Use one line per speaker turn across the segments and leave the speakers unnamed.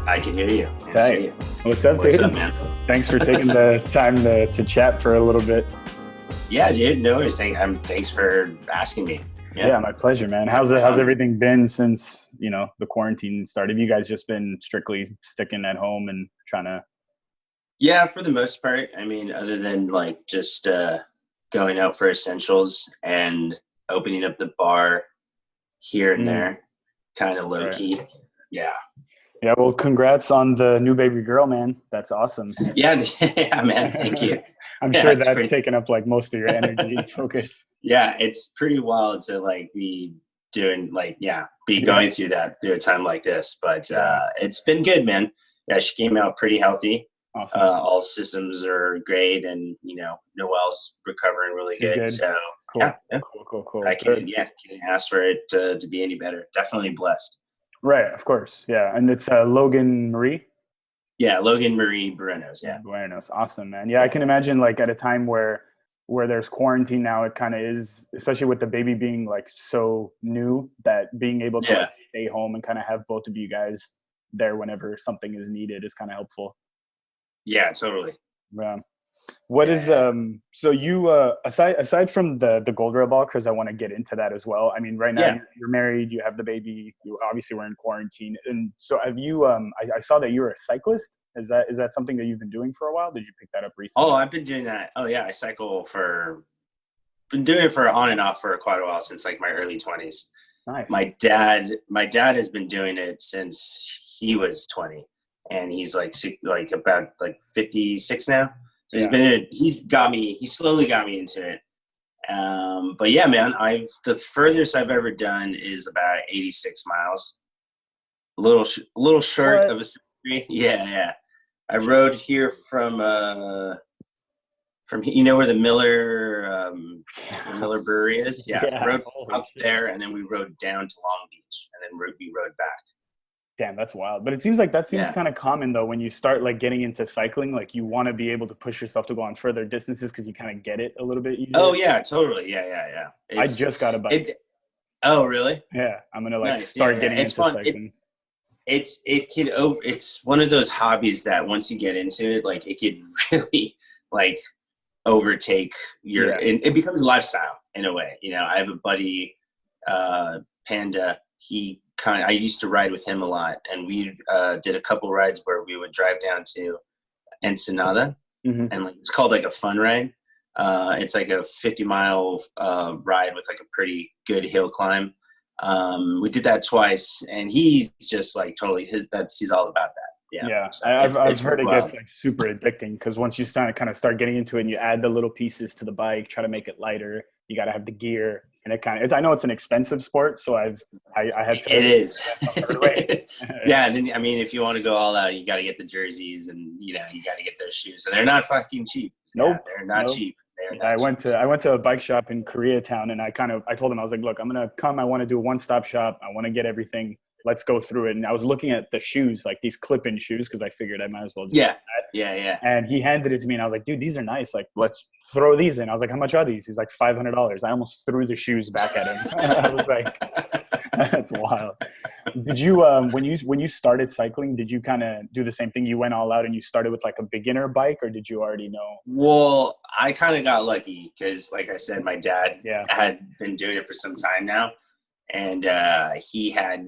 I can hear you. I
Hey,
see you.
what's up,
What's
dude?
up, man?
Thanks for taking the time to chat for a little bit.
Yeah, dude. No worries. Thanks for asking me.
Yeah,
Yeah.
my pleasure, man. How's everything been since, the quarantine started? Have you guys just been strictly sticking at home and trying to?
Yeah, for the most part. I mean, other than like just going out for essentials and opening up the bar here and
Mm,
there, kind of low
right.
key. Yeah.
Yeah, well, congrats on the new baby girl, man. That's awesome.
Yeah. Yeah, man. Thank you.
I'm
Yeah,
sure
it's
that's
pretty.
taken up like most of your energy and focus.
Yeah, it's pretty wild to like be doing be
Yeah,
going through that through a time like this. But
yeah,
it's been good, man. Yeah, she came out pretty healthy.
awesome.
All systems are great, and Noelle's recovering really
She's
good.
good.
So yeah,
Cool,
yeah,
cool, cool, cool.
I
Good.
can't ask for it to be any better. Definitely blessed.
Right, of course. Yeah, and it's Logan Marie.
Yeah, Logan Marie Buarenos. Yeah,
Buenos. Awesome, man. Yeah, I
yeah,
can imagine like at a time where there's quarantine now, it kind of is, especially with the baby being like so new, that being able to
yeah,
like stay home and kind of have both of you guys there whenever something is needed is kind of helpful.
yeah, totally.
Yeah. What is
Yeah,
so you aside from the gold rail ball, because I want to get into that as well. I mean, right now
yeah.
you're married, you have the baby, you obviously were in quarantine, and so have you I saw that you were a cyclist. Is that something that you've been doing for a while? Did you pick that up
Oh,
recently?
I've been doing that. Oh, yeah, I cycle for been doing it for on and off for quite a while since like my early 20s.
Nice.
My dad has been doing it since he was 20, and he's like about like 56 now. So
Yeah.
he slowly got me into it. But yeah, man, the furthest I've ever done is about 86 miles. A little short
What?
of a century. Yeah, yeah. I rode here from where the Miller Brewery is. Yeah,
Yeah.
rode
Holy
up
shit.
there, and then we rode down to Long Beach, and then we rode back.
Damn, that's wild. But it seems like that seems
Yeah.
kind of common though when you start like getting into cycling, like you want to be able to push yourself to go on further distances because you kind of get it a little bit
Oh
easier.
yeah, totally. Yeah, yeah, yeah.
I just got a bike.
It. Oh really?
Yeah, I'm gonna like
Nice. Yeah,
start
yeah.
getting
It's
into
fun.
cycling.
It's one of those hobbies that once you get into it, like it could really like overtake
Yeah.
it becomes a lifestyle in a way. I have a buddy, Panda. I used to ride with him a lot, and we did a couple rides where we would drive down to Ensenada,
Hmm.
and like it's called like a fun ride. It's like a 50-mile ride with like a pretty good hill climb. We did that twice, and he's just like totally he's all about that. Yeah,
Yeah,
so
I've
it's
heard
pretty
it
wild.
gets like super addicting because once you kind of start getting into it and you add the little pieces to the bike, try to make it lighter. You got to have the gear, and it kind of. I know it's an expensive sport, so I had to
It
learn
is.
that the hard way.
Yeah, and then I mean, if you want to go all out, you got to get the jerseys, and you got to get those shoes. So they're not fucking cheap. Yeah,
Nope,
they're not
nope.
cheap. They're
Yeah, I
not
went
cheap.
to I went to a bike shop in Koreatown, and I told him, I was like, look, I'm gonna come. I want to do a one stop shop. I want to get everything. Let's go through it. And I was looking at the shoes, like these clip in shoes, because I figured I might as well just.
Yeah, yeah, yeah.
And he handed it to me, and I was like, dude, these are nice. Like, let's throw these in. I was like, how much are these? He's like, $500. I almost threw the shoes back at him. I was like, that's wild. Did you when you started cycling, did you kind of do the same thing? You went all out and you started with like a beginner bike, or did you already know?
Well, I kind of got lucky because, like I said, my dad
Yeah.
had been doing it for some time now, and he had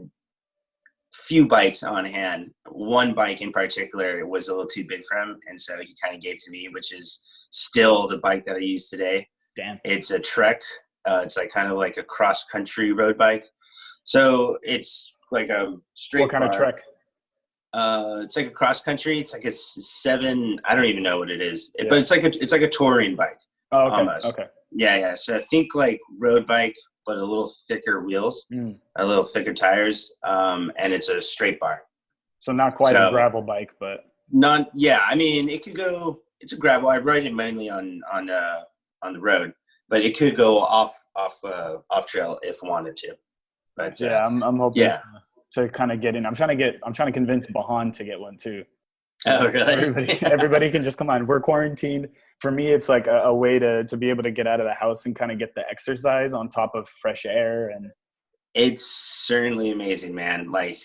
few bikes on hand. One bike in particular was a little too big for him, and so he kind of gave to me, which is still the bike that I use today.
Damn.
It's a Trek. It's like kind of like a cross country road bike. So it's like a
What
straight
kind of
bar.
trek?
It's like a cross country. It's like a seven. I don't even know what it is, but
Yeah.
it's like a touring bike
Oh, okay.
almost.
Okay.
Yeah, yeah. So think like road bike, but a little thicker wheels,
Mm.
a little thicker tires, and it's a straight bar.
So not quite a
So
gravel bike, but
not, yeah. I mean, it could go. It's a gravel. I ride it mainly on the road, but it could go off trail if wanted to. But
yeah, I'm hoping
yeah.
to kind of get in. I'm trying to convince Bahan to get one too. So
Oh,
that
really?
everybody can just come on. We're quarantined. For me, it's like a way to be able to get out of the house and kind of get the exercise on top of fresh air. And
It's certainly amazing, man. Like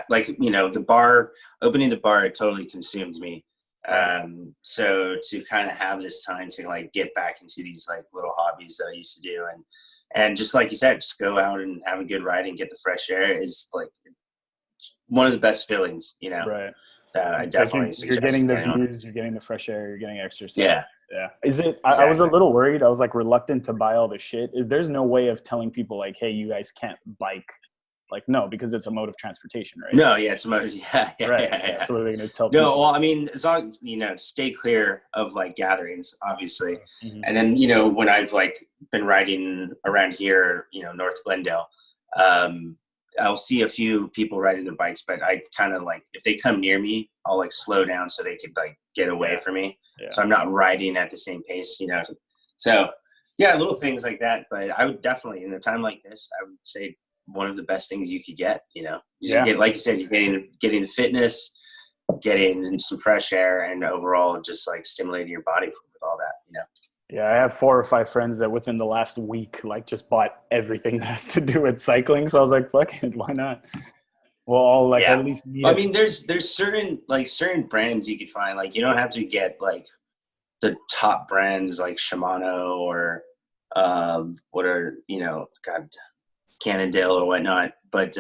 like, opening the bar, it totally consumed me. So to kind of have this time to like get back into these like little hobbies that I used to do, and just like you said, just go out and have a good ride and get the fresh air is like one of the best feelings,
Right.
I definitely
you're getting the views, you're getting the fresh air, you're getting exercise.
Yeah.
Yeah. Is it,
Exactly.
I was a little worried. I was like reluctant to buy all the shit. There's no way of telling people like, hey, you guys can't bike. Like, no, because it's a mode of transportation, right?
No, yeah, it's a mode. Yeah.
So what are they going to tell people?
No, well, I mean, as long as, stay clear of like gatherings, obviously.
Mm-hmm.
And then, when I've like been riding around here, North Glendale, I'll see a few people riding their bikes, but I kind of like, if they come near me, I'll like slow down so they could like get away from me.
Yeah.
So I'm not riding at the same pace, So yeah, little things like that. But I would definitely, in a time like this, I would say one of the best things you could get, get, like you said, you're getting the fitness, getting some fresh air, and overall just like stimulating your body with all that,
Yeah, I have 4 or 5 friends that within the last week, like, just bought everything that has to do with cycling. So I was like, fuck it, why not? Well, I'll like at least meet.
I mean, there's certain brands you could find. Like, you don't have to get like the top brands like Shimano or what are Cannondale or whatnot. But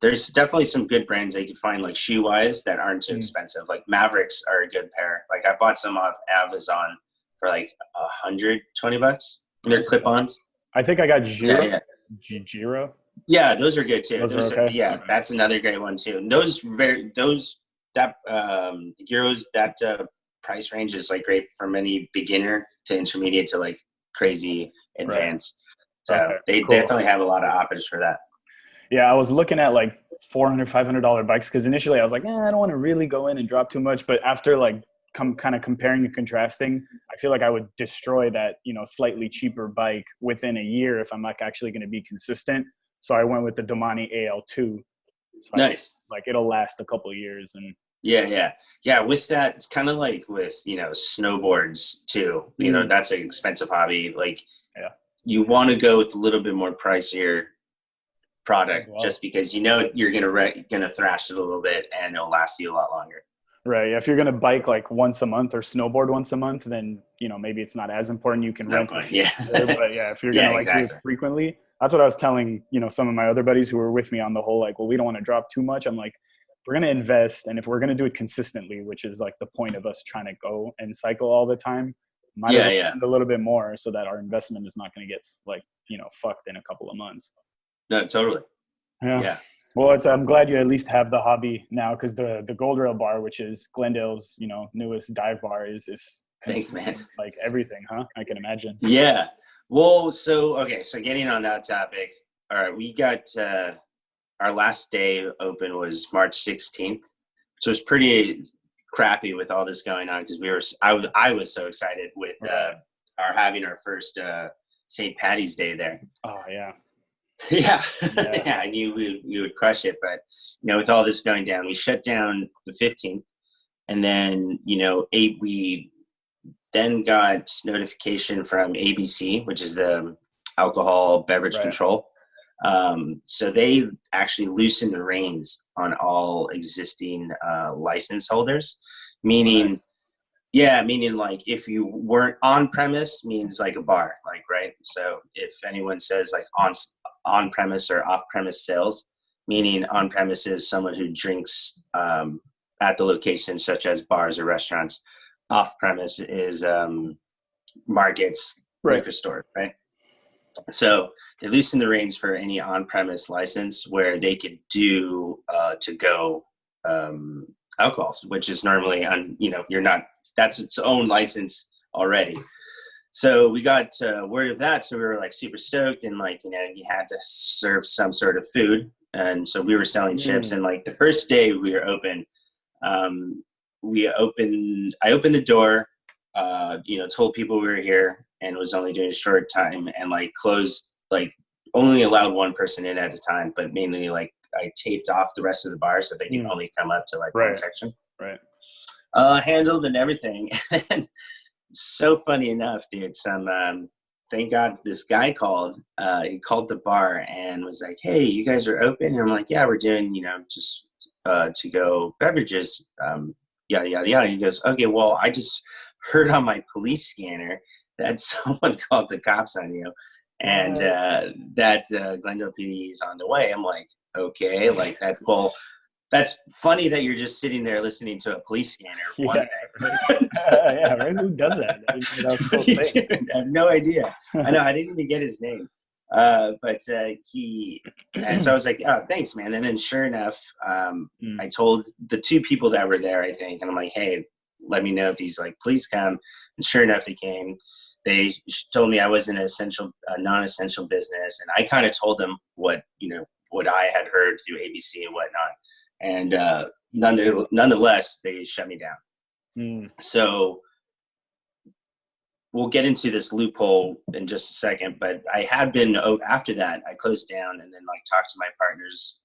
there's definitely some good brands that you can find, like shoe wise, that aren't too expensive. Like Mavericks are a good pair. Like I bought some off Amazon for like $120. They're clip-ons.
I think I got Giro.
Yeah.
Giro.
Yeah, those are good too.
Those are okay.
Yeah, that's another great one too. And the Giros, that price range is like great from any beginner to intermediate to like crazy advanced.
Right.
So they definitely have a lot of options for that.
Yeah, I was looking at like $400, $500 bikes because initially I was like, I don't want to really go in and drop too much. But after like kind of comparing and contrasting, I feel like I would destroy that, slightly cheaper bike within a year if I'm like actually going to be consistent. So I went with the Domani AL2. So
nice.
Like it'll last a couple of years. And
yeah. With that, it's kind of like with, snowboards too, that's an expensive hobby. Like you want to go with a little bit more pricier product just because, you're going to thrash it a little bit and it'll last you a lot longer.
Right. If you're going to bike like once a month or snowboard once a month, then, maybe it's not as important. You can rent.
But
yeah, if you're going to do it frequently, that's what I was telling, some of my other buddies who were with me on the whole, like, well, we don't want to drop too much. I'm like, we're going to invest. And if we're going to do it consistently, which is like the point of us trying to go and cycle all the time, might as well spend a little bit more so that our investment is not going to get like, fucked in a couple of months.
No, totally.
Yeah. Well, I'm glad you at least have the hobby now, because the Gold Rail bar, which is Glendale's, newest dive bar, is
thanks, man.
Like everything, huh? I can imagine.
Yeah. Well, so getting on that topic. All right, we got our last day open was March 16th, so it was pretty crappy with all this going on because I was so excited with having our first St. Patty's Day there.
Oh yeah.
Yeah. I knew we would crush it, but with all this going down, we shut down the 15th, and then we then got notification from ABC, which is the alcohol beverage control. So they actually loosened the reins on all existing license holders, meaning like if you weren't on premise means like a bar, like, right? So if anyone says like on premise or off premise sales, meaning on premise is someone who drinks at the location, such as bars or restaurants. Off premise is markets, liquor store, right? So they loosened the reins for any on premise license where they could do to go alcohols, which is normally that's its own license already. So we got word of that, so we were like super stoked, and like you had to serve some sort of food, and so we were selling chips. And like the first day we were open, I opened the door, told people we were here, and was only doing a short time, and like closed, like only allowed one person in at a time, but mainly like I taped off the rest of the bar so they can only come up to like one section.
Right.
Handled and everything. So funny enough, dude, some thank God this guy called. He called the bar and was like, "Hey, you guys are open?" And I'm like, "Yeah, we're doing, just to go beverages, yada yada yada." He goes, "Okay, well, I just heard on my police scanner that someone called the cops on you, and that Glendale PD is on the way." I'm like, "Okay, like that. Well, that's funny that you're just sitting there listening to a police scanner."
Yeah, right. Yeah, right. Who does that?
I have no idea. I know. I didn't even get his name. But and so I was like, "Oh, thanks, man." And then sure enough, I told the two people that were there, I think, and I'm like, "Hey, let me know if these like please come." And sure enough, they came. They told me I was in a non-essential business, and I kind of told them what I had heard through ABC and whatnot. And nonetheless, they shut me down. So we'll get into this loophole in just a second, but I had been, after that, I closed down and then like talked to my partners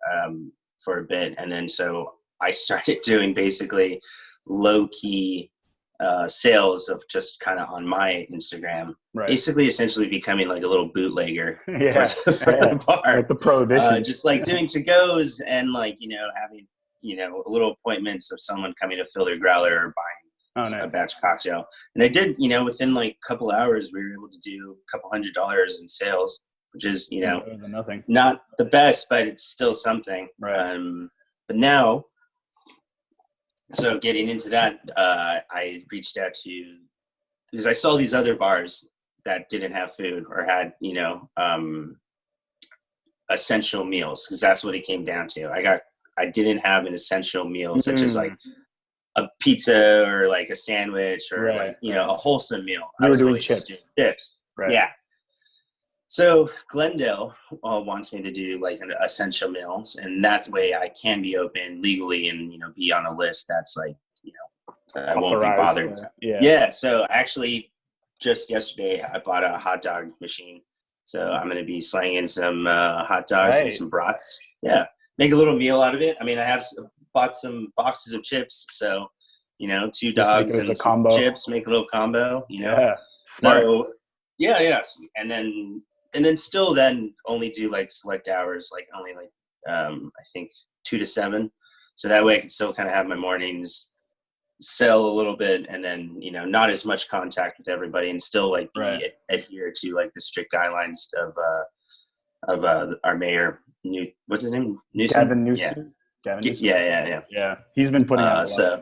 for a bit. And then so I started doing basically low key sales of just kind of on my Instagram, basically essentially becoming like a little bootlegger for the bar.
Like the prohibition.
Just like doing to-goes and like, having, little appointments of someone coming to fill their growler or buying a batch cocktail. And I did, within like a couple hours, we were able to do a couple $100 in sales, which is,
nothing.
Not the best, but it's still something.
Right.
But now, so getting into that, I reached out to, because I saw these other bars that didn't have food or had, essential meals, because that's what it came down to. I didn't have an essential meal such as like a pizza or like a sandwich or like, a wholesome meal.
I was doing chips.
Right. Yeah. So Glendale wants me to do like an essential meals, and that way I can be open legally and, be on a list that's like, I won't be bothered. Yeah. So actually just yesterday I bought a hot dog machine. So I'm going to be slanging some hot dogs and some brats. Yeah. Make a little meal out of it. I mean, I have bought some boxes of chips. So, 2 dogs and some chips, make a little combo,
Yeah. Smart.
So, yeah. And then still then only do like select hours, like only like, I think 2 to 7. So that way I can still kind of have my mornings, sell a little bit, and then, not as much contact with everybody and still like adhere to like the strict guidelines of our mayor. What's his name? Newsom?
Gavin Newsom.
Yeah.
He's been putting out a lot of stuff.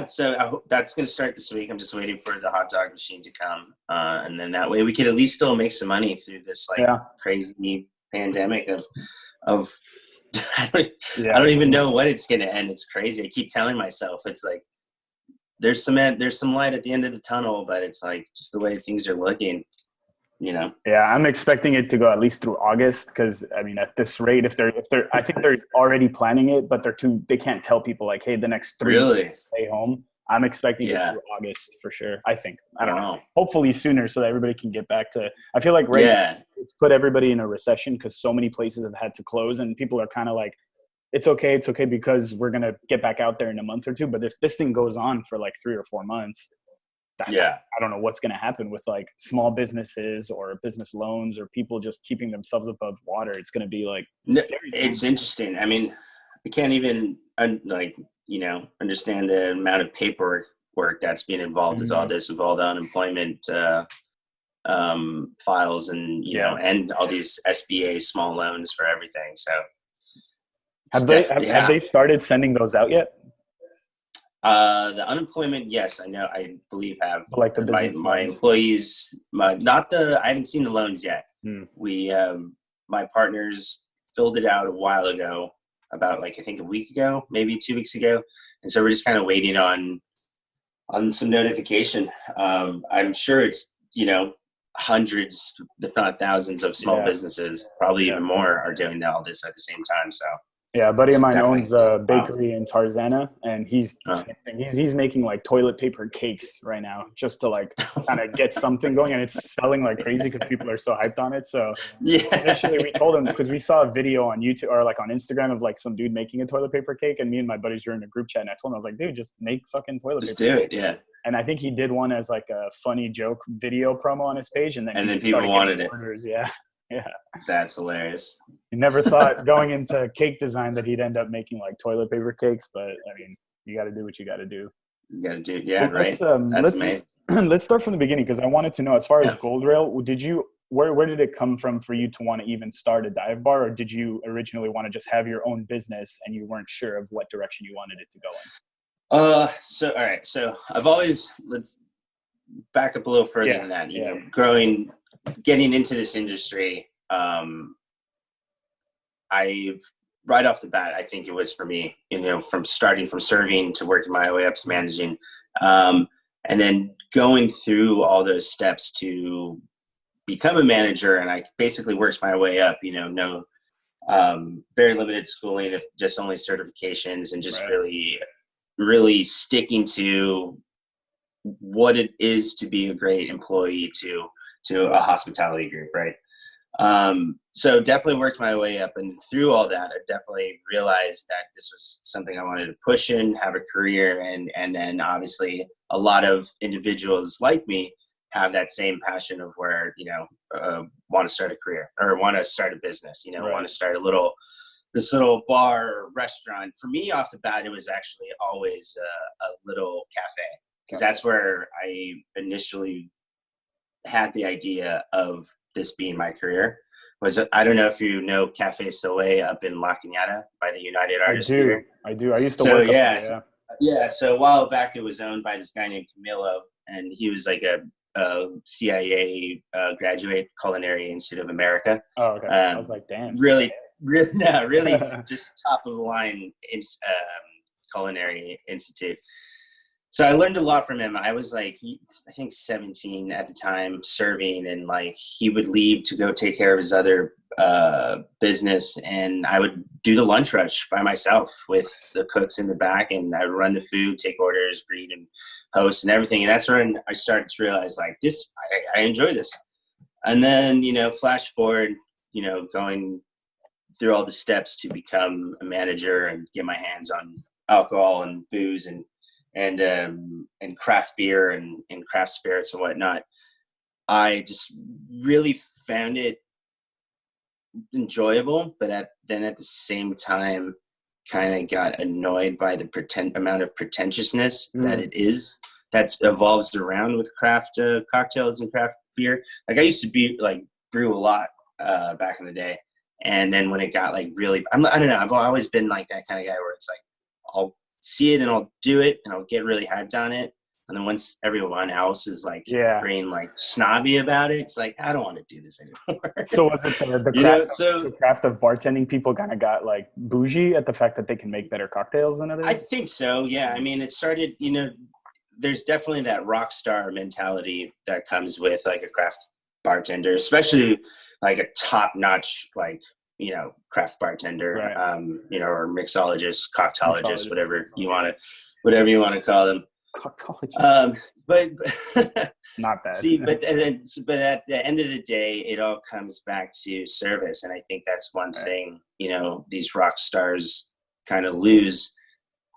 So I hope that's going to start this week. I'm just waiting for the hot dog machine to come. And then that way we could at least still make some money through this like crazy pandemic of I don't even know when it's going to end. It's crazy. I keep telling myself it's like there's some light at the end of the tunnel, but it's like just the way things are looking. Yeah,
I'm expecting it to go at least through August, because I mean, at this rate, if they're, I think they're already planning it, but they can't tell people like, hey, the next 3 weeks stay home. I'm expecting it through August for sure. I think, I don't know. Hopefully sooner, so that everybody can get back to. I feel like it's put everybody in a recession because so many places have had to close, and people are kind of like, it's okay because we're gonna get back out there in a month or two. But if this thing goes on for like 3 or 4 months. I don't know what's going to happen with like small businesses or business loans or people just keeping themselves above water. It's going to be like,
it's interesting. I mean, I can't even understand the amount of paperwork that's being involved with all this, with all the unemployment files and, and all these SBA small loans for everything. So
have they started sending those out yet?
The unemployment, yes, I believe have.
Like the
my employees, I haven't seen the loans yet. We, my partners filled it out a while ago, about like, I think a week ago, maybe 2 weeks ago. And so we're just kind of waiting on some notification. I'm sure it's, hundreds, if not thousands of small businesses, probably even more, are doing all this at the same time. So.
Yeah, a buddy of mine owns a bakery in Tarzana, and he's making like toilet paper cakes right now just to like kind of get something going, and it's selling like crazy because people are so hyped on it. So initially we told him, because we saw a video on YouTube or like on Instagram of like some dude making a toilet paper cake, and me and my buddies were in a group chat, and I told him, I was like, dude, just make fucking toilet paper.
Just do it, yeah.
And I think he did one as like a funny joke video promo on his page, and then
people wanted it.
Orders. Yeah. Yeah.
That's hilarious.
You never thought going into cake design that he'd end up making like toilet paper cakes, but I mean, you got to do what you got to do.
You got to do, yeah,
well,
right. That's amazing.
Let's start from the beginning, because I wanted to know, as far as
Yes.
Gold Rail, where did it come from for you to want to even start a dive bar, or did you originally want to just have your own business and you weren't sure of what direction you wanted it to go in?
So all right, so let's back up a little further than that. You know, getting into this industry, I right off the bat, I think it was for me, you know, from starting from serving to working my way up to managing, and then going through all those steps to become a manager. And I basically worked my way up, you know, very limited schooling, if just only certifications, and just really sticking to what it is to be a great employee to a hospitality group. Right. So definitely worked my way up, and through all that, I definitely realized that this was something I wanted to push in, have a career, and then obviously a lot of individuals like me have that same passion of where, you know, want to start a career or want to start a business, you know, want to start this little bar or restaurant. For me, off the bat, it was actually always a little cafe, because that's where I initially had the idea of this being my career. I don't know if you know Cafe Soleil up in La Cañada by the United Artists Theater.
I do. I used to work up there,
yeah. So a while back, it was owned by this guy named Camilo, and he was like a CIA graduate, Culinary Institute of America.
Oh, okay. I was like, damn.
Really just top of the line culinary institute. So I learned a lot from him. I was like, I think 17 at the time, serving, and like he would leave to go take care of his other business, and I would do the lunch rush by myself with the cooks in the back, and I would run the food, take orders, greet and host and everything. And that's when I started to realize, like, this, I enjoy this. And then, you know, flash forward, you know, going through all the steps to become a manager and get my hands on alcohol and booze and craft beer and craft spirits and whatnot. I just really found it enjoyable, but then at the same time, kind of got annoyed by the amount of pretentiousness that evolves around with craft cocktails and craft beer. Like I used to brew a lot back in the day, and then when it got like really, I don't know, I've always been like that kind of guy where it's like I'll see it and I'll do it and I'll get really hyped on it, and then once everyone else is like being like snobby about it, it's like I don't want to do this anymore. So
was it the craft of bartending people kind of got like bougie at the fact that they can make better cocktails than others?
I think so, yeah. I mean, it started, you know, there's definitely that rock star mentality that comes with like a craft bartender, especially like a top notch, like, you know, craft bartender, you know, or mixologist, cocktailologist, whatever you want to call them. But
not bad.
See, but at the end of the day, it all comes back to service, and I think that's one thing, you know, these rock stars kind of lose,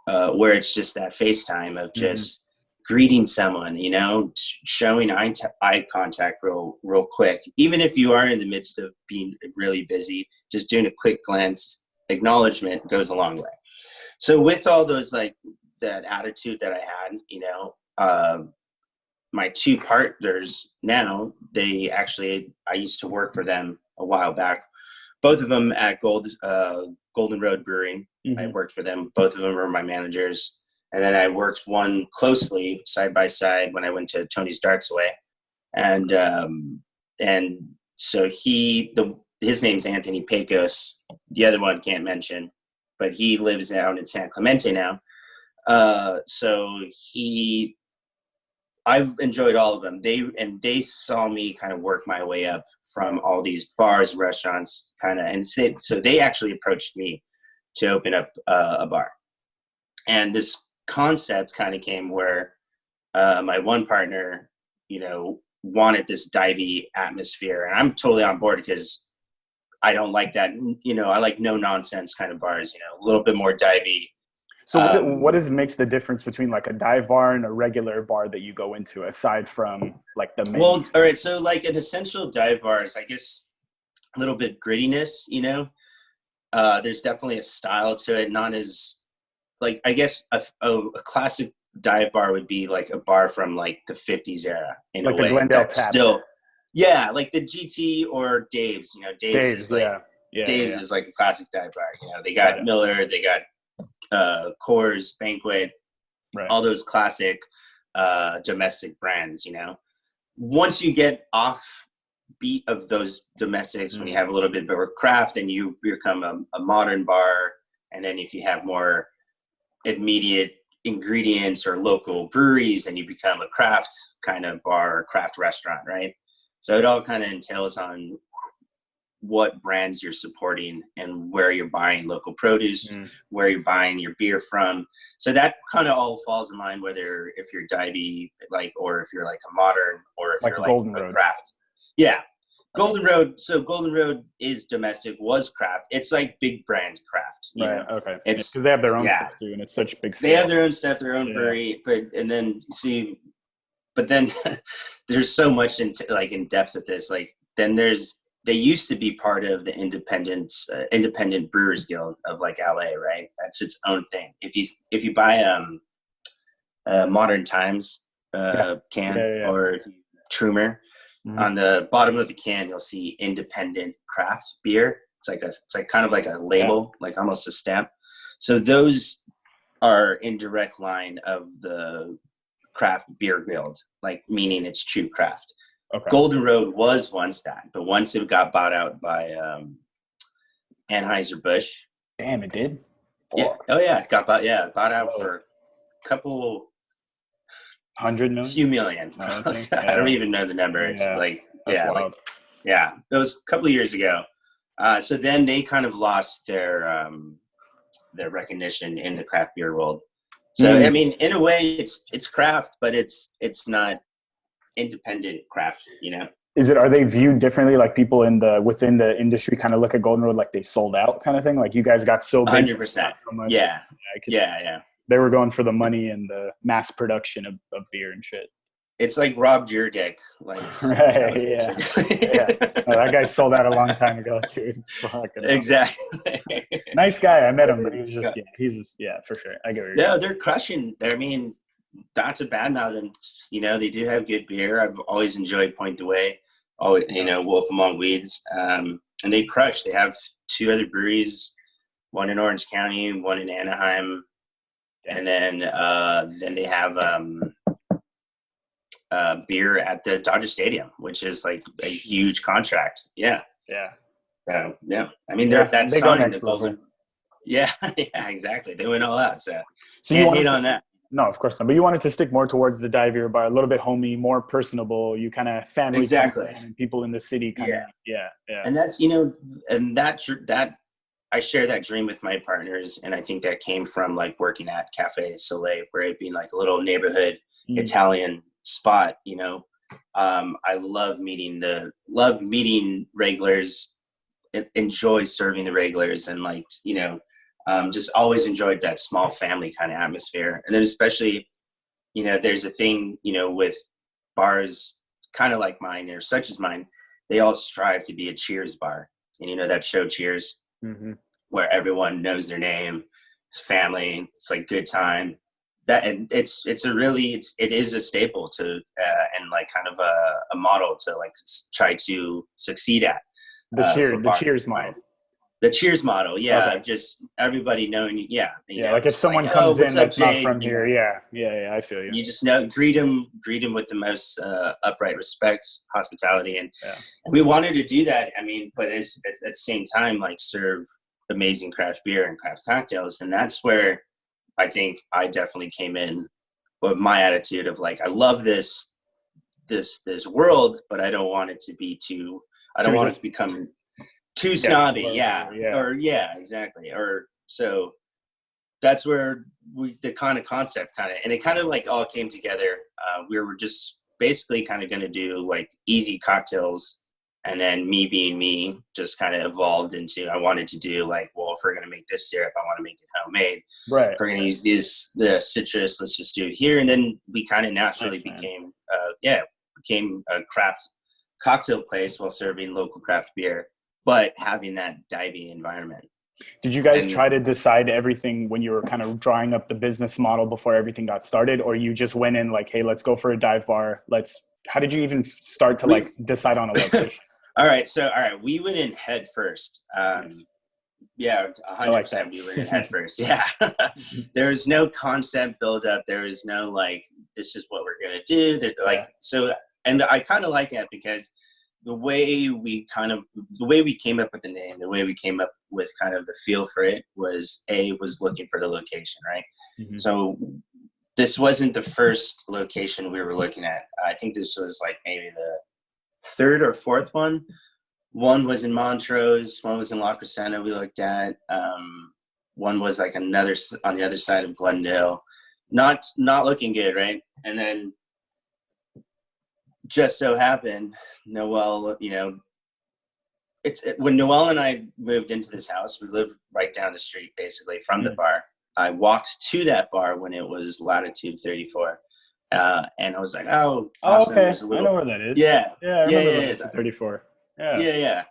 where it's just that FaceTime of just greeting someone, you know, showing eye contact real quick, even if you are in the midst of being really busy. Just doing a quick glance, acknowledgement goes a long way. So with all those, like, that attitude that I had, you know, my two partners now, I used to work for them a while back, both of them at Golden Road Brewing. I worked for them. Both of them were my managers. And then I worked one closely side by side when I went to Tony's Darts Away. And so his name's Anthony Pecos. The other one can't mention, but he lives out in San Clemente now. So I've enjoyed all of them. They saw me kind of work my way up from all these bars and restaurants so they actually approached me to open up a bar. And this concept kind of came where my one partner, you know, wanted this divey atmosphere, and I'm totally on board because I don't like that, you know, I like no nonsense kind of bars, you know, a little bit more divey.
So what makes the difference between like a dive bar and a regular bar that you go into, aside from like the menu?
Well, all right. So like an essential dive bar is, I guess, a little bit grittiness, you know. There's definitely a style to it, not as like, I guess a classic dive bar would be like a bar from like the 50s era in
Like
a
the
way
Glendale
that's
Tap.
still, yeah, like the GT or Dave's, you know.
Dave's,
is like, Dave's is like a classic dive bar. You know, they got Miller, they got Coors, Banquet,
right.
all those classic domestic brands, you know. Once you get off beat of those domestics, when you have a little bit more craft, then you become a modern bar. And then if you have more immediate ingredients or local breweries, then you become a craft kind of bar or craft restaurant, right? So it all kind of entails on what brands you're supporting and where you're buying local produce, where you're buying your beer from. So that kind of all falls in line, whether if you're divey, like, or if you're like a modern, or if
like
you're like
Golden
a
Road.
craft. Yeah. Golden Road. So Golden Road is domestic, was craft. It's like big brand craft. You know?
Okay.
It's
because they have their own stuff too, and it's such big scale.
They have their own stuff, their own brewery, but then there's so much in depth with this. Like, then they used to be part of the Independent Brewers Guild of like LA, right? That's its own thing. If you buy Modern Times can, or if you Trumer, on the bottom of the can you'll see independent craft beer. It's like kind of like a label, like almost a stamp. So those are in direct line of the craft beer guild, like meaning it's true craft. Okay. Golden Road was once that, but once it got bought out by Anheuser-Busch.
Damn, it did?
Yeah. Oh yeah, it got bought out for a couple
100 million?
Few million. I don't even know the number. It's wild. It was a couple of years ago. So then they kind of lost their recognition in the craft beer world. So I mean, in a way, it's craft, but it's not independent craft. You know,
are they viewed differently? Like people within the industry kind of look at Golden Road like they sold out, kind of thing. Like you guys got so big,
100%.
So much.
Yeah.
They were going for the money and the mass production of beer and shit.
It's like Rob Dyrdek. Like,
right, that guy sold out a long time ago, dude.
Exactly.
Nice guy. I met him, but he was just, for sure. I get it.
Yeah, they're crushing. I mean, not to badmouth them. You know, they do have good beer. I've always enjoyed Point the Way. Oh, you know, Wolf Among Weeds. And they crush. They have 2 other breweries, one in Orange County, one in Anaheim. And then they have beer at the Dodger Stadium, which is like a huge contract. Yeah. So I mean, that's signing the Golden. Yeah, exactly. They went all out. So can't hate on that.
No, of course not. But you wanted to stick more towards the dive beer bar, a little bit homey, more personable. You kind of family,
exactly,
and people in the city, kind of,
And that's and that. I share that dream with my partners, and I think that came from like working at Cafe Soleil, where it being like a little neighborhood Italian spot. You know, I love meeting regulars, enjoy serving the regulars, and like just always enjoyed that small family kind of atmosphere. And then especially, there's a thing with bars, kind of like mine or such as mine. They all strive to be a Cheers bar, and that show Cheers. Mm-hmm. Where everyone knows their name, it's family, it's like good time. That and it is a staple to and like kind of a model to like try to succeed at.
The Cheers model.
The Cheers model, just everybody knowing,
like if someone comes in that's not from here, I feel you.
You just greet them with the most upright respect, hospitality, and we wanted to do that. I mean, but at the same time, like serve amazing craft beer and craft cocktails, and that's where I think I definitely came in with my attitude of like, I love this world, but I don't want it to be too. I don't want it to become too snobby, exactly. Or so that's where the kind of concept and it kind of like all came together. We were just basically kind of going to do like easy cocktails And then me being me just kind of evolved into, I wanted to do like, well, if we're going to make this syrup, I want to make it homemade.
Right.
If we're going to use the citrus, let's just do it here. And then we kind of naturally became a craft cocktail place while serving local craft beer, but having that divey environment.
Did you guys try to decide everything when you were kind of drawing up the business model before everything got started, or you just went in like, hey, let's go for a dive bar? How did you even start to like decide on a location?
All right. We went in head first. 100%. We went in head first. Yeah. There was no concept build up. There was no like, this is what we're going to do. And I kind of like that because the way we came up with the name, the way we came up with kind of the feel for it was looking for the location, right? Mm-hmm. So this wasn't the first location we were looking at. I think this was like maybe the third or fourth one. One was in Montrose, one was in La Crescenta we looked at. One was like on the other side of Glendale. Not looking good, right? And then just so happened, Noel, when Noel and I moved into this house, we lived right down the street basically from the bar. I walked to that bar when it was Latitude 34. And I was like, oh, awesome.
Okay. I know where that is.
Yeah.
Yeah, I remember Latitude 34.
Yeah.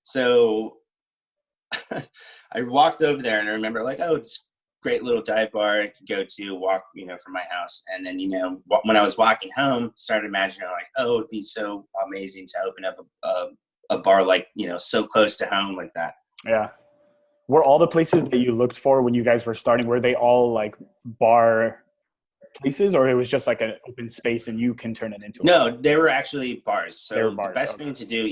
So I walked over there and I remember like, oh, it's a great little dive bar I could go to walk, from my house. And then, when I was walking home, started imagining like, oh, it'd be so amazing to open up a bar like, so close to home like that.
Yeah. Were all the places that you looked for when you guys were starting, were they all like bar places, or it was just like an open space and you can turn it into
they were actually bars. So the best thing to do,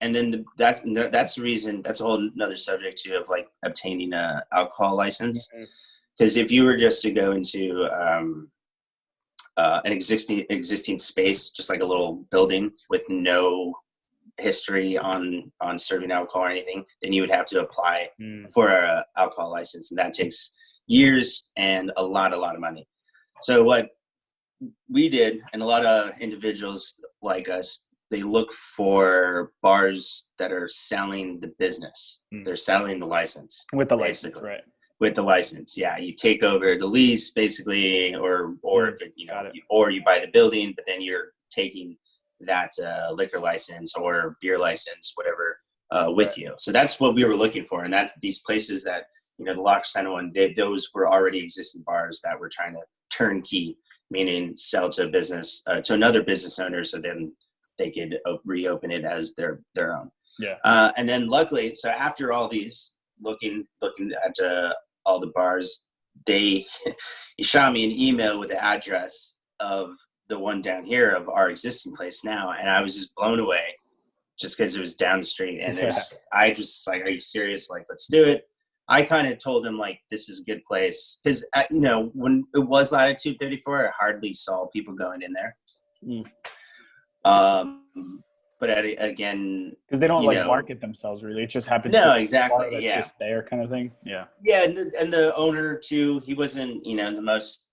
and then that's the reason, that's a whole another subject too, of like obtaining a alcohol license. Because if you were just to go into an existing space, just like a little building with no history on serving alcohol or anything, then you would have to apply for a alcohol license, and that takes years and a lot of money. So what we did, and a lot of individuals like us, they look for bars that are selling the business. They're selling the license.
With the license, right?
With the license, yeah. You take over the lease, basically, or if or you buy the building, but then you're taking that liquor license or beer license, whatever, with you. So that's what we were looking for, and that's these places that the La Crescenta one. Those were already existing bars that were trying to turnkey, meaning sell to a business, to another business owner, so then they could reopen it as their own.
Yeah.
And then luckily, so after all these looking at all the bars, he shot me an email with the address of the one down here of our existing place now, and I was just blown away, just because it was down the street. And I just like, are you serious? Like, let's do it. I kind of told him like, this is a good place, because when it was Latitude 34, I hardly saw people going in there. But again,
because they don't market themselves really. It just happens.
No, exactly.
That's just there kind of thing. Yeah.
Yeah, and the owner too. He wasn't the most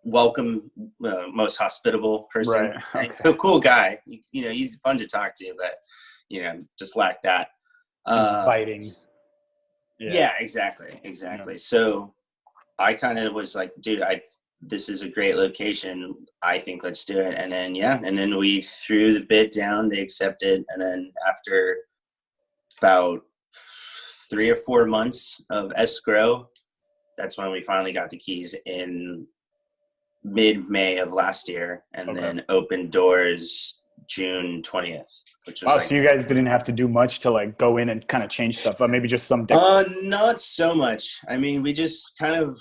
welcome, most hospitable person.
Right. Okay.
So cool guy. He's fun to talk to, but just like that.
Fighting.
Yeah, exactly. Yeah. So I kind of was like, dude, this is a great location. I think let's do it. And then we threw the bid down. They accepted. And then after about 3 or 4 months of escrow, that's when we finally got the keys in mid-May of last year, and then opened doors June 20th. Which was
so you guys didn't have to do much to like go in and kind of change stuff, but maybe just some.
Not so much. I mean, we just kind of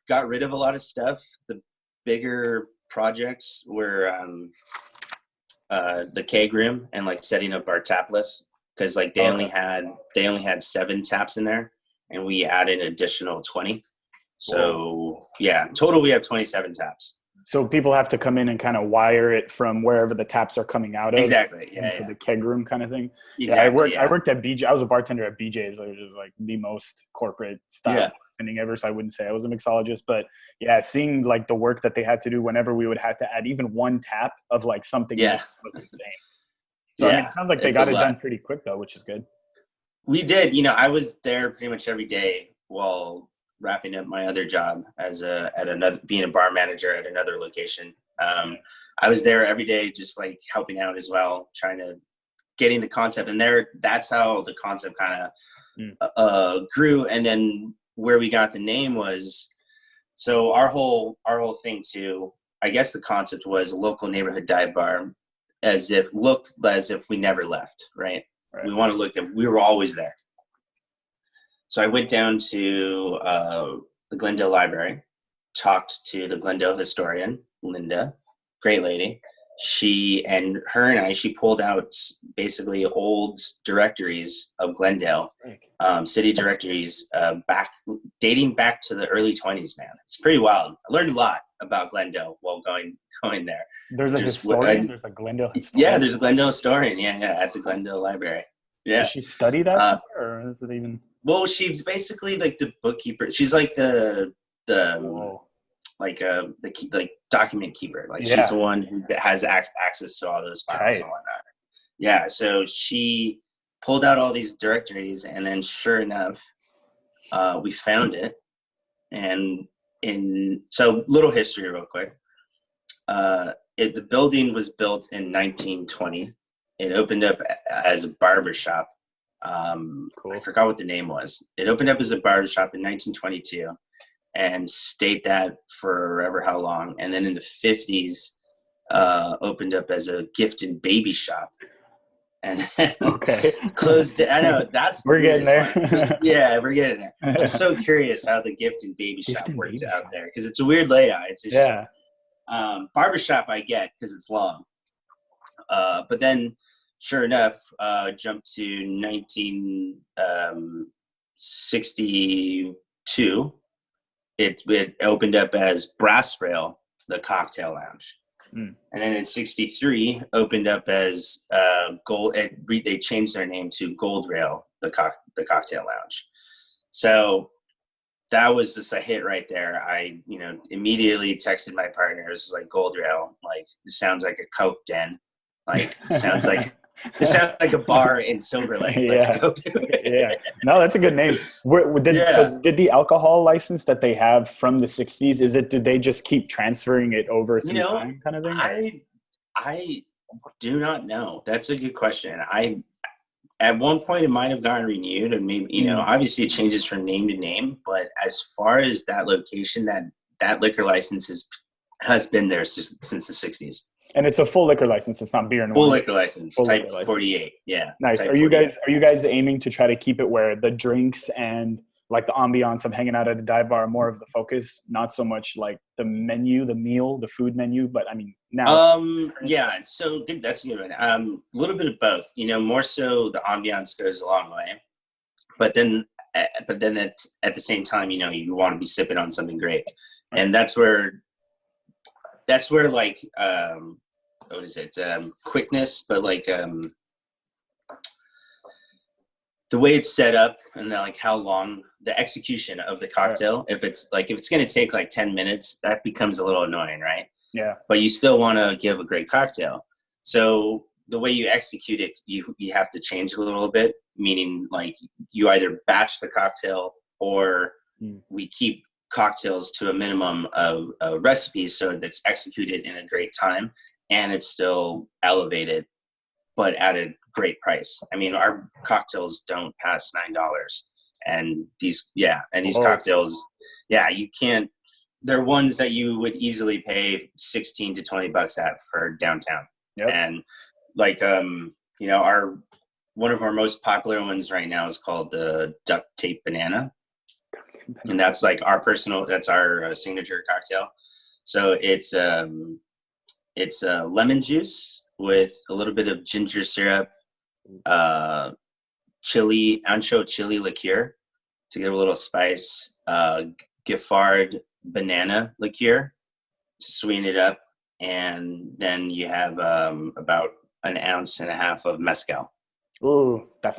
got rid of a lot of stuff. The bigger projects were the keg room and like setting up our tap list, because like they only had 7 taps in there, and we added an additional 20. So total we have 27 taps.
So people have to come in and kind of wire it from wherever the taps are coming out of.
Exactly.
Into the keg room kind of thing.
Exactly.
I worked at BJ. I was a bartender at BJ's, which is like the most corporate style bartending ever. So I wouldn't say I was a mixologist, but seeing like the work that they had to do whenever we would have to add even one tap of like something was insane. So I mean, it sounds like they
it's
got it done pretty quick though, which is good.
We did. I was there pretty much every day while wrapping up my other job as being a bar manager at another location. I was there every day, just like helping out as well, trying to getting the concept. And that's how the concept kind of grew. And then where we got the name was, so our whole thing too, I guess the concept was a local neighborhood dive bar, looked as if we never left, right? We want to look at, we were always there. So I went down to the Glendale Library, talked to the Glendale historian, Linda, great lady. She pulled out basically old directories of Glendale, city directories, dating back to the early 20s, man. It's pretty wild. I learned a lot about Glendale while going there.
There's a historian? There's a Glendale historian?
Yeah, there's a Glendale historian, at the Glendale Library. Yeah.
Does she study that somewhere, or is it even?
Well, she's basically like the bookkeeper. She's like the document keeper. Like she's the one who has access to all those files and whatnot. Yeah. So she pulled out all these directories, and then sure enough, we found it. And so little history real quick. The building was built in 1920. It opened up as a barber shop. Cool. I forgot what the name was. It opened up as a barber shop in 1922 and stayed that forever how long. And then in the 50s, opened up as a gift and baby shop. And then closed it. I know we're getting there. Yeah, we're getting there. I'm so curious how the gift and baby shop worked out there, because it's a weird layout. It's just, barbershop I get because it's long. But then sure enough, jumped to 1962. It opened up as Brass Rail, the cocktail lounge. And then in 63 opened up as Gold. They changed their name to Gold Rail, the cocktail lounge. So that was just a hit right there. I immediately texted my partner. It was like, Gold Rail, like, it sounds like a Coke den, like it sounds like a bar in Silver Lake. Let's go do it.
No, that's a good name. So did the alcohol license that they have from the 60s, did they just keep transferring it over through time kind of thing?
I do not know. That's a good question. At one point it might have gotten renewed, and maybe, obviously it changes from name to name, but as far as that location, that liquor license has been there since the 60s.
And it's a full liquor license. It's not beer and wine.
Full liquor license, type 48. Yeah.
Nice. Are you guys aiming to try to keep it where the drinks and like the ambiance of hanging out at a dive bar are more of the focus, not so much like the menu, the meal, the food menu, but I mean now.
So good. That's a good one. A little bit of both. More so the ambiance goes a long way, but then at the same time, you want to be sipping on something great, and that's where like what is it? Quickness, but like the way it's set up, and then like how long the execution of the cocktail. If it's going to take like 10 minutes, that becomes a little annoying, right? Yeah. But you still want to give a great cocktail. So the way you execute it, you have to change it a little bit, meaning like you either batch the cocktail or we keep cocktails to a minimum of recipes so that's executed in a great time and it's still elevated, but at a great price. I mean, our cocktails don't pass $9, and these cocktails, you can't. They're ones that you would easily pay $16 to $20 at for downtown. Yep. And like one of our most popular ones right now is called the duct tape banana. And that's like that's our signature cocktail. So it's lemon juice with a little bit of ginger syrup, ancho chili liqueur to give a little spice, Giffard banana liqueur to sweeten it up, and then you have about 1.5 ounces of mezcal.
Ooh, that's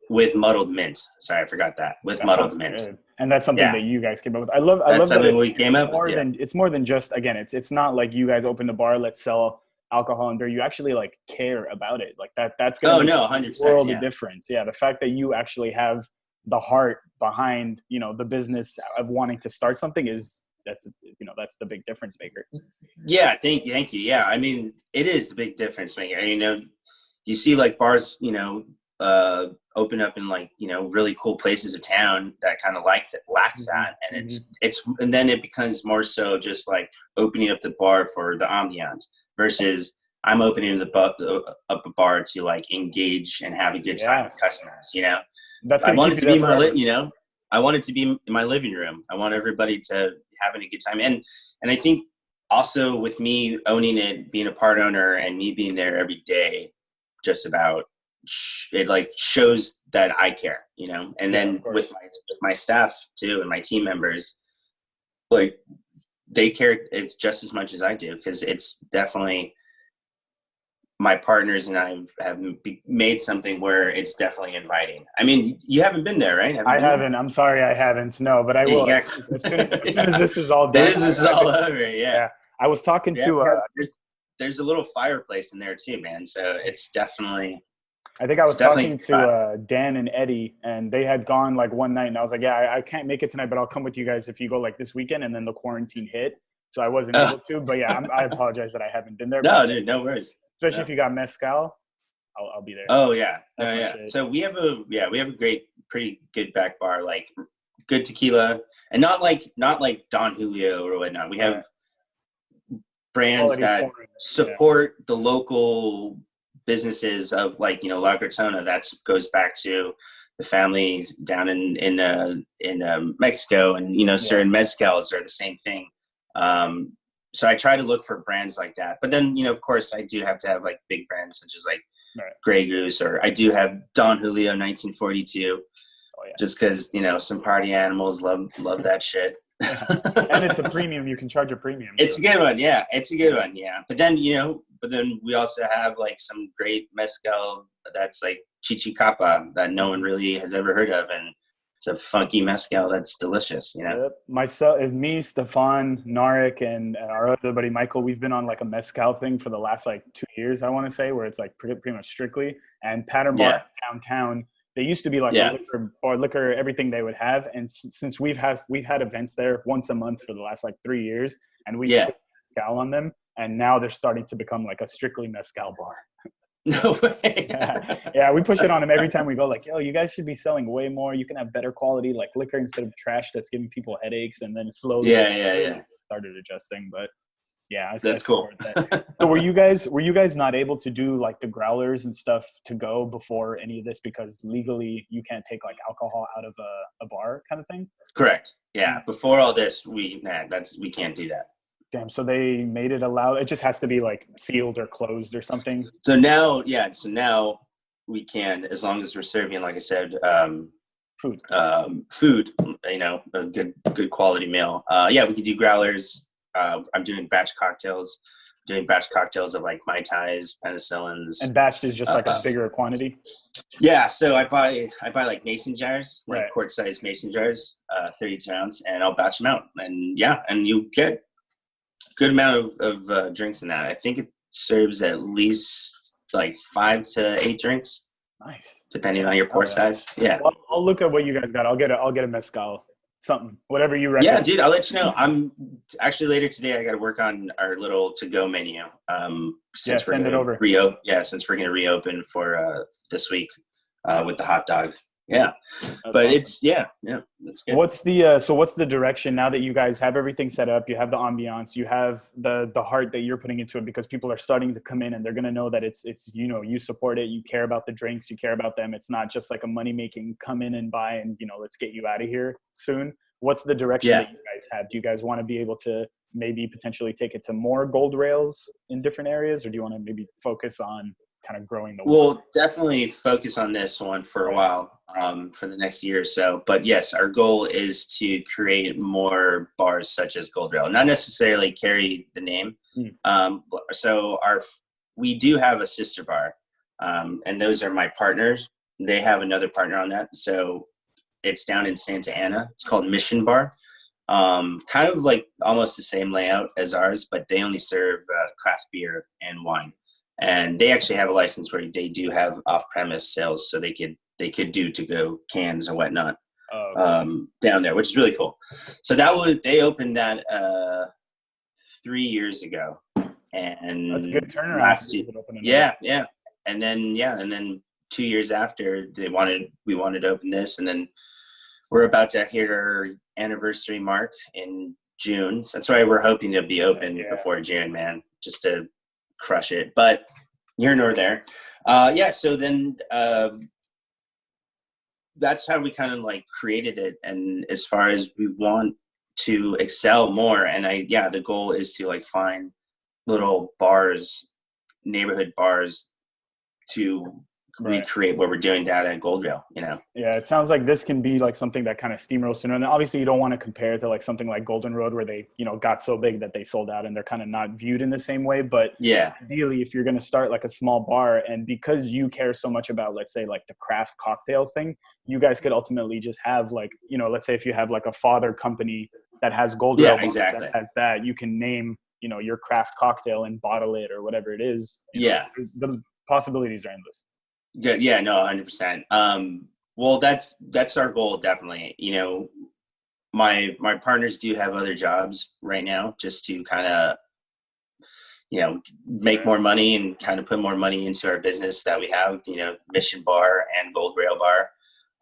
with muddled mint. Sorry, I forgot that. With muddled mint.
Good. And that's something that you guys came up with. I love that
we came up with.
It's more than just, again, it's not like you guys opened a bar, let's sell alcohol and beer, you actually like care about it. Like that's going
Oh
to make
no,
a
100%.
world
Yeah.
of difference. Yeah. The fact that you actually have the heart behind, you know, the business of wanting to start something that's the big difference maker.
Yeah. Thank you. Yeah. I mean, it is the big difference maker. You know, you see like bars, you know, open up in like, you know, really cool places of town that kind of lack that. And and then it becomes more so just like opening up the bar for the ambiance versus I'm opening up a bar to like engage and have a good time with customers, you know.
That's
I
going to
want
keep
it to
you
be
there forever.
you know, I want it to be in my living room. I want everybody to having a good time. And I think also with me owning it, being a part owner and me being there every day, just about, it like shows that I care, you know. And then with my staff too and my team members, like they care it's just as much as I do, because it's definitely my partners and I have made something where it's definitely inviting. I mean, you haven't been there, right?
I haven't. I'm sorry, I haven't. No, but I will.
Yeah.
As soon as this is all
As soon
done.
as this is all over, yeah.
I was talking to.
There's a little fireplace in there too, man. So it's definitely.
I think I was talking to Dan and Eddie, and they had gone like one night, and I was like, "Yeah, I can't make it tonight, but I'll come with you guys if you go like this weekend." And then the quarantine hit, so I wasn't able to. But yeah, I apologize that I haven't been there.
No, dude, no worries.
Especially if you got mezcal, I'll be there.
Oh yeah, So we have a great, pretty good back bar, like good tequila, and not like Don Julio or whatnot. We have brands that support the local businesses of, like, you know, La Gratona. That goes back to the families down in Mexico, and you know, certain mezcals are the same thing. So I try to look for brands like that, but then, you know, of course, I do have to have like big brands such as like Grey Goose, or I do have Don Julio 1942, just because, you know, some party animals love that shit.
And it's a premium. You can charge a premium.
It's a good one. Yeah. It's a good one. Yeah. But then, you know, we also have like some great mezcal that's like Chichicapa that no one really has ever heard of. And it's a funky mezcal that's delicious, you know?
Myself, me, Stefan, Narek, and our other buddy Michael, we've been on like a mezcal thing for the last like 2 years, I want to say, where it's like pretty much strictly. And Pattern Bar downtown, they used to be like a liquor, everything they would have. And since we've had events there once a month for the last like 3 years, and we put mezcal on them, and now they're starting to become like a strictly mezcal bar.
No way.
Yeah, we push it on them every time we go, like, yo, you guys should be selling way more. You can have better quality like liquor instead of trash that's giving people headaches. And then slowly started adjusting. But yeah,
that's cool.
So were you guys not able to do like the growlers and stuff to go before any of this, because legally you can't take like alcohol out of a bar kind of thing?
Correct. Yeah. Before all this, we can't do that.
Damn, so they made it allowed. It just has to be like sealed or closed or something.
So now we can, as long as we're serving, like I said, food, you know, a good quality meal. We can do growlers. I'm doing batch cocktails, of like Mai Tais, penicillins.
And batched is just like a bigger quantity.
Yeah. So I buy like mason jars, like quart size mason jars, 32 ounce, and I'll batch them out. And and you get good amount of drinks in that. I think it serves at least like 5 to 8 drinks.
Nice.
Depending on your pour size. Yeah.
Well, I'll look at what you guys got. I'll get a mezcal, something, whatever you recommend.
Yeah, dude, I'll let you know. I'm actually later today. I got to work on our little to-go menu. Since
send it over.
Since we're gonna reopen for this week with the hot dog. Yeah,
that's
but
awesome.
that's good.
What's the direction now that you guys have everything set up? You have the ambiance, you have the heart that you're putting into it, because people are starting to come in and they're going to know that it's, you know, you support it, you care about the drinks, you care about them. It's not just like a money making, come in and buy and, you know, let's get you out of here soon. What's the direction that you guys have? Do you guys want to be able to maybe potentially take it to more gold rails in different areas, or do you want to maybe focus on kind of growing the
We'll definitely focus on this one for a while, for the next year or so. But yes, our goal is to create more bars such as Gold Rail, not necessarily carry the name. So we do have a sister bar, and those are my partners. They have another partner on that. So it's down in Santa Ana. It's called Mission Bar. kind of like almost the same layout as ours, but they only serve craft beer and wine. And they actually have a license where they do have off-premise sales, so they could do to-go cans and whatnot down there, which is really cool. So they opened that 3 years ago, and
that's a good turnaround.
Yeah. And then 2 years after we wanted to open this, and then we're about to hit our anniversary mark in June. So that's why we're hoping to be open before June, man, just to crush it. But here nor there. So then that's how we kind of like created it. And as far as we want to excel more, and the goal is to like find little bars, neighborhood bars, to recreate what we're doing down at Gold Rail, you know?
Yeah, it sounds like this can be like something that kind of steamrolls through. And obviously you don't want to compare it to like something like Golden Road where they, you know, got so big that they sold out and they're kind of not viewed in the same way. But ideally, if you're going to start like a small bar, and because you care so much about, let's say, like the craft cocktails thing, you guys could ultimately just have like, you know, let's say if you have like a father company that has Gold Rail, that has that, you can name, you know, your craft cocktail and bottle it or whatever it is. The possibilities are endless.
Good. Yeah, no, 100%. Well, that's our goal. Definitely. You know, my partners do have other jobs right now just to kind of, you know, make more money and kind of put more money into our business that we have, you know, Mission Bar and Gold Rail Bar.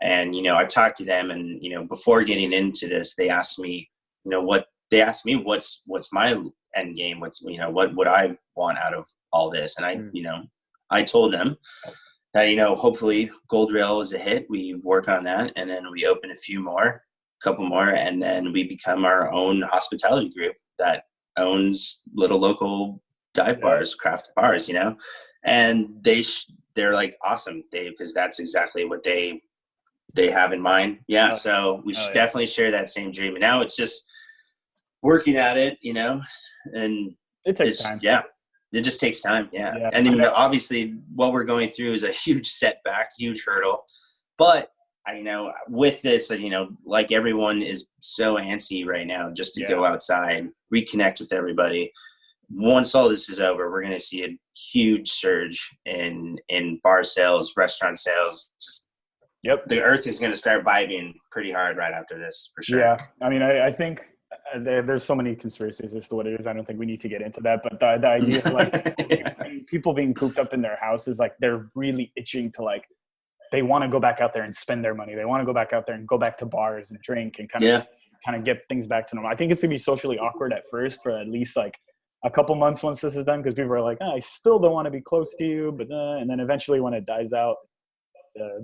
And, you know, I talked to them, and, you know, before getting into this, they asked me, you know, what's my end game? What's, you know, what would I want out of all this? And I told them that, you know, hopefully Gold Rail is a hit. We work on that, and then we open a couple more, and then we become our own hospitality group that owns little local dive bars, craft bars, you know. And they're like awesome, because that's exactly what they have in mind. Yeah, so we should definitely share that same dream. And now it's just working at it, you know, and
it takes time.
Yeah. It just takes time. Yeah. And then obviously what we're going through is a huge setback, huge hurdle. But I know with this, you know, like everyone is so antsy right now just to go outside, reconnect with everybody. Once all this is over, we're going to see a huge surge in bar sales, restaurant sales. The earth is going to start vibing pretty hard right after this, for sure.
Yeah. I mean, I think there's so many conspiracies as to what it is. I don't think we need to get into that, but the idea of like people being cooped up in their houses, like they're really itching to, like, they want to go back out there and spend their money. They want to go back out there and go back to bars and drink and kind of get things back to normal. I think it's gonna be socially awkward at first for at least like a couple months once this is done, because people are like, I still don't want to be close to you, but and then eventually when it dies out,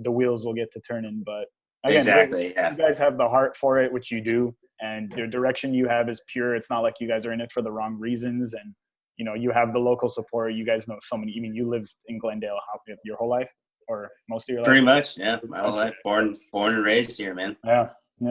the wheels will get to turning. But again, you guys have the heart for it, which you do. And the direction you have is pure. It's not like you guys are in it for the wrong reasons. And, you know, you have the local support. You guys know so many. I mean, you lived in Glendale your whole life, or most of your life?
Pretty much, yeah. My whole life. Born and raised here, man.
Yeah.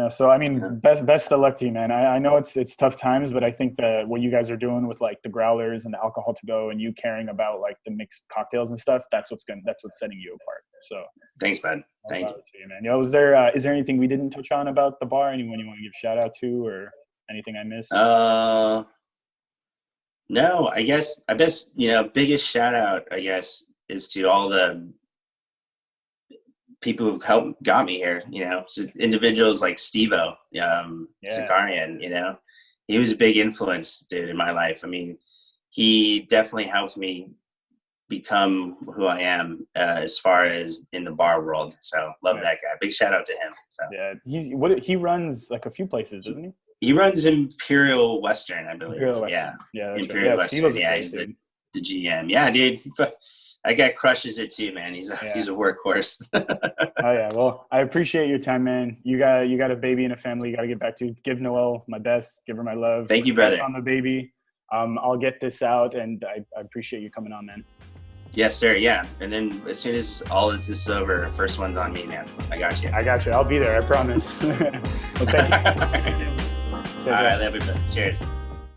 So, I mean, best of luck to you, man. I know it's tough times, but I think that what you guys are doing with like the growlers and the alcohol to go, and you caring about like the mixed cocktails and stuff, that's what's setting you apart. So
thanks, bud. Thank you.
To you, man. You know, is there anything we didn't touch on about the bar? Anyone you want to give a shout out to, or anything I missed?
No, I guess, you know, biggest shout out, I guess, is to all the people who've got me here, you know, so individuals like Steve-O, Zakarian, you know, he was a big influence, dude, in my life. I mean, he definitely helped me become who I am as far as in the bar world. So love that guy. Big shout out to him. So
he runs like a few places, doesn't he?
He runs Imperial Western, I believe.
Yeah,
Imperial Western. Yeah, he's the GM. Yeah, dude. That guy crushes it too, man. He's a workhorse.
Oh yeah. Well, I appreciate your time, man. You got a baby and a family you got to get back to. Give Noelle my best. Give her my love.
Thank you, brother.
On the baby. I'll get this out, and I appreciate you coming on, man.
Yes, sir. Yeah. And then as soon as all this is over, first one's on me, man. I got you.
I'll be there. I promise. Well, thank you.
All right, love you. Cheers.